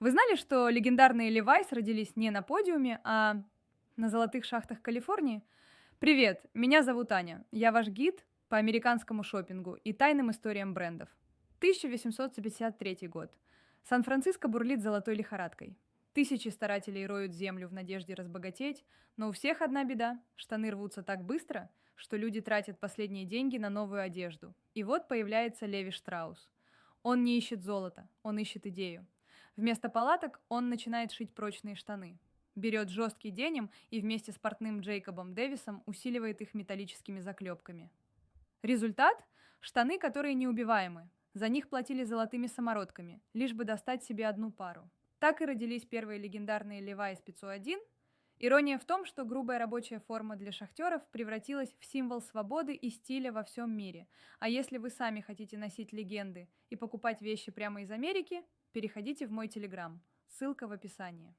Вы знали, что легендарные Levi's родились не на подиуме, а на золотых шахтах Калифорнии? Привет, меня зовут Аня. Я ваш гид по американскому шопингу и тайным историям брендов. 1853 год. Сан-Франциско бурлит золотой лихорадкой. Тысячи старателей роют землю в надежде разбогатеть, но у всех одна беда. Штаны рвутся так быстро, что люди тратят последние деньги на новую одежду. И вот появляется Леви Штраус. Он не ищет золото, он ищет идею. Вместо палаток он начинает шить прочные штаны. Берет жесткий деним и вместе с портным Джейкобом Дэвисом усиливает их металлическими заклепками. Результат – штаны, которые неубиваемы. За них платили золотыми самородками, лишь бы достать себе одну пару. Так и родились первые легендарные Levi's 501. Ирония в том, что грубая рабочая форма для шахтеров превратилась в символ свободы и стиля во всем мире. А если вы сами хотите носить легенды и покупать вещи прямо из Америки, переходите в мой телеграм. Ссылка в описании.